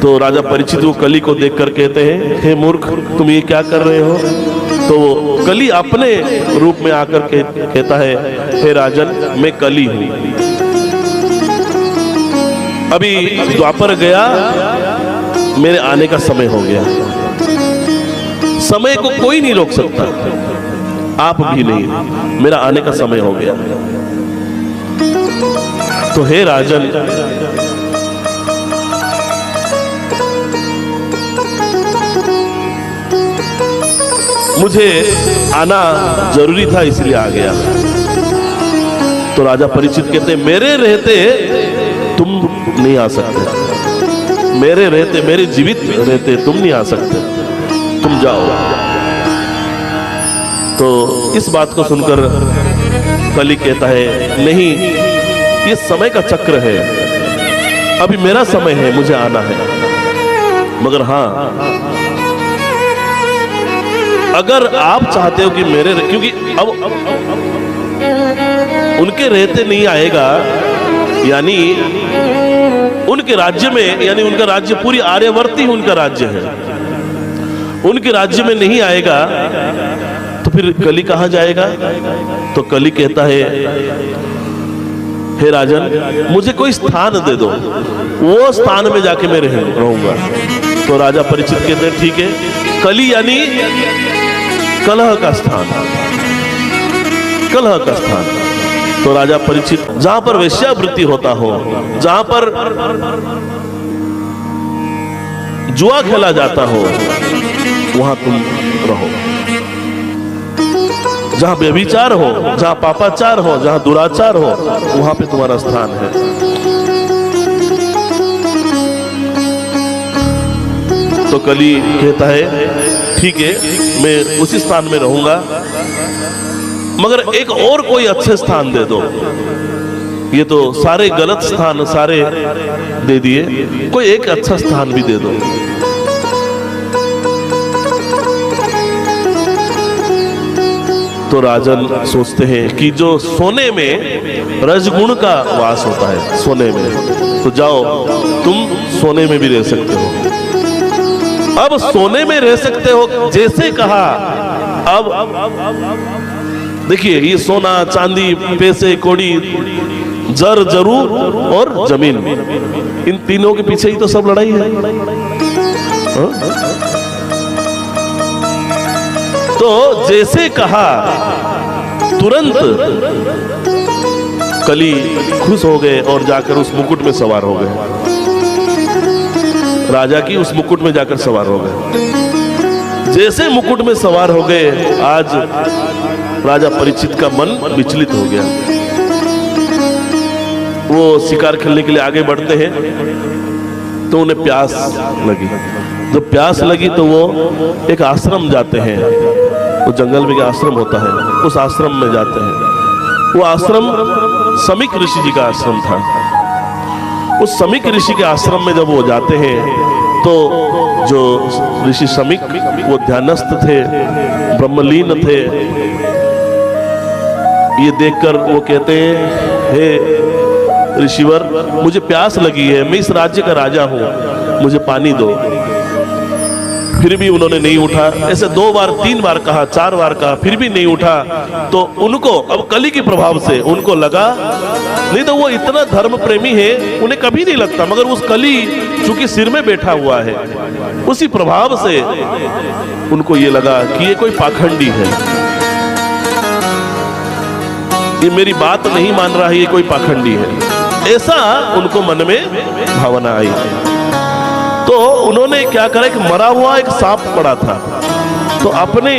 तो राजा परीक्षित वो कली को देखकर कहते हैं, हे मूर्ख, तुम ये क्या कर रहे हो? तो कली अपने रूप में आकर कहता है, हे राजन, मैं कली हूं। अभी द्वापर गया, मेरे आने का समय हो गया। समय को कोई नहीं रोक सकता, आप भी नहीं। मेरा आने का समय हो गया। तो हे राजन, मुझे आना जरूरी था, इसलिए आ गया। तो राजा परीक्षित कहते, मेरे रहते तुम नहीं आ सकते, मेरे रहते, मेरे जीवित रहते तुम नहीं आ सकते, तुम जाओ। तो इस बात को सुनकर कली कहता है, नहीं, ये समय का चक्र है, अभी मेरा समय है, मुझे आना है। मगर हाँ, अगर आप चाहते हो कि मेरे, क्योंकि अब उनके रहते नहीं आएगा, यानी उनके राज्य में, यानी उनका राज्य पूरी आर्यवर्ती उनका राज्य है, उनके राज्य में नहीं आएगा तो फिर कली कहां जाएगा? तो कली कहता है, हे राजन, मुझे कोई स्थान दे दो, वो स्थान में जाके मैं रहूंगा। तो राजा परीक्षित कहते हैं, ठीक है। कली यानी कलह का स्थान, कलह का स्थान। तो राजा परीक्षित, जहां पर वेश्यावृत्ति होता हो, जहां पर जुआ खेला जाता हो, वहां तुम रहो। जहां व्यभिचार हो, जहां पापाचार हो, जहां दुराचार हो, वहां पे तुम्हारा स्थान है। तो कली कहता है, ठीक है, मैं उसी स्थान में रहूंगा, मगर एक और कोई अच्छे स्थान दे दो। ये तो सारे गलत स्थान सारे दे दिए, कोई एक अच्छा स्थान भी दे दो। तो राजन सोचते हैं कि जो सोने में रजगुण का वास होता है, सोने में, तो जाओ, तुम सोने में भी रह सकते हो। अब सोने में रह सकते हो जैसे कहा। अब देखिए, ये सोना चांदी पैसे कौड़ी जर जरूर और जमीन, इन तीनों के पीछे ही तो सब लड़ाई है। तो जैसे कहा तुरंत कली खुश हो गए और जाकर उस मुकुट में सवार हो गए, राजा की उस मुकुट में जाकर सवार हो गए। जैसे मुकुट में सवार हो गए, आज राजा परीक्षित का मन विचलित हो गया। वो शिकार खेलने के लिए आगे बढ़ते हैं तो उन्हें प्यास लगी। जब प्यास लगी तो वो एक आश्रम जाते हैं, वो जंगल में एक आश्रम होता है, उस आश्रम में जाते हैं। वो आश्रम समीक ऋषि जी का आश्रम था। उस समीक ऋषि के आश्रम में जब वो जाते हैं तो जो ऋषि समीक, वो ध्यानस्थ थे, ब्रह्मलीन थे। ये देखकर वो कहते हैं, हे ऋषिवर, मुझे प्यास लगी है, मैं इस राज्य का राजा हूं, मुझे पानी दो। फिर भी उन्होंने नहीं उठा। ऐसे 2 बार 3 बार कहा, 4 बार कहा, फिर भी नहीं उठा। तो उनको अब कली के प्रभाव से उनको लगा, नहीं तो वो इतना धर्म प्रेमी है, उन्हें कभी नहीं लगता, मगर उस कली चूंकि सिर में बैठा हुआ है, उसी प्रभाव से उनको ये लगा कि ये कोई पाखंडी है, ये मेरी बात नहीं मान रहा है, ये कोई पाखंडी है। ऐसा उनको मन में भावना आई। तो उन्होंने क्या करा, एक मरा हुआ एक सांप पड़ा था, तो अपने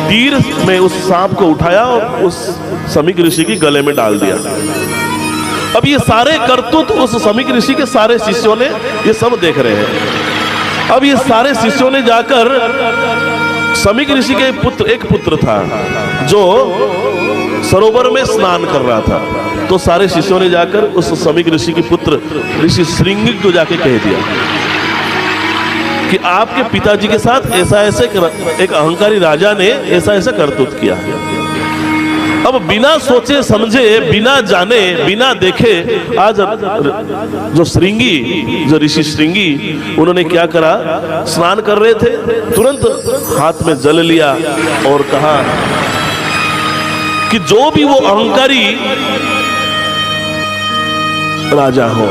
तीर में उस सांप को उठाया और उस समीक ऋषि के गले में डाल दिया। अब ये सारे करतूत उस समीक ऋषि के सारे शिष्यों ने ये सब देख रहे हैं। अब ये सारे शिष्यों ने जाकर, समीक ऋषि के एक पुत्र था जो सरोवर में स्नान कर रहा था, तो सारे शिष्यों ने जाकर उस समीक ऋषि के पुत्र ऋषि श्रृंगिक को जाके कह दिया कि आपके पिताजी के साथ ऐसा ऐसे एक अहंकारी राजा ने ऐसा ऐसा करतूत किया। अब बिना सोचे समझे, बिना जाने, बिना देखे, आज जो श्रृंगी, जो ऋषि श्रृंगी, उन्होंने क्या करा, स्नान कर रहे थे, तुरंत हाथ में जल लिया और कहा कि जो भी वो अहंकारी राजा हो,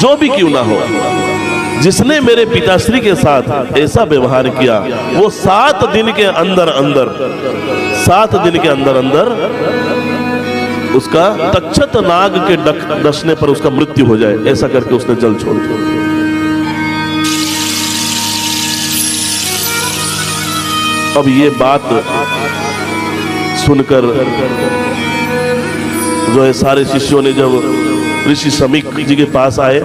जो भी क्यों ना हो, जिसने मेरे पिताश्री के साथ ऐसा व्यवहार किया, वो 7 दिन के अंदर अंदर, 7 दिन के अंदर अंदर उसका तक्षत नाग के डसने पर उसका मृत्यु हो जाए, ऐसा करके उसने जल छोड़ दिया। अब ये बात सुनकर जो है सारे शिष्यों ने जब ऋषि शमीक जी के पास आए,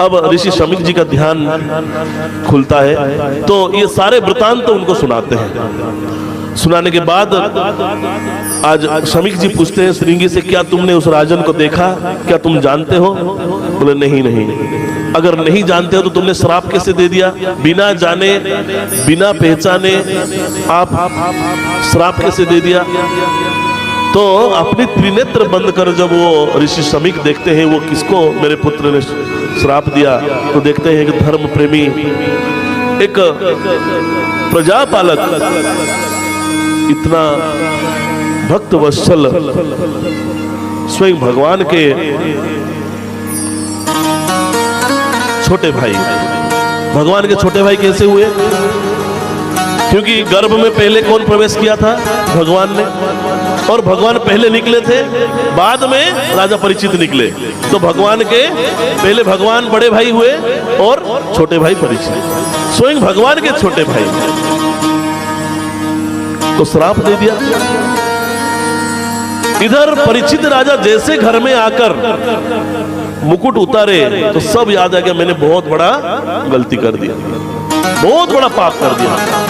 अब ऋषि शमीक जी का ध्यान खुलता है तो ये सारे वृतांत तो उनको सुनाते हैं। सुनाने के बाद आज शमीक जी पूछते हैं श्रृंगी से, क्या तुमने उस राजन को देखा, क्या तुम जानते हो? बोले नहीं नहीं। अगर नहीं जानते हो तो तुमने श्राप कैसे दे दिया? बिना जाने, बिना पहचाने आप श्राप कैसे दे दिया? तो अपनी त्रिनेत्र बंद कर जब वो ऋषि शमीक देखते हैं वो किसको मेरे पुत्र ने श्राप दिया, तो देखते हैं कि धर्म प्रेमी एक प्रजापालक, इतना भक्त वत्सल, स्वयं भगवान के छोटे भाई, भगवान के छोटे भाई कैसे हुए? क्योंकि गर्भ में पहले कौन प्रवेश किया था? भगवान ने, और भगवान पहले निकले थे, बाद में राजा परीक्षित निकले, तो भगवान के पहले भगवान बड़े भाई हुए और छोटे भाई परीक्षित, स्वयं भगवान के छोटे भाई, तो श्राप दे दिया। इधर परीक्षित राजा जैसे घर में आकर मुकुट उतारे तो सब याद आ गया, मैंने बहुत बड़ा गलती कर दिया, बहुत बड़ा पाप कर दिया।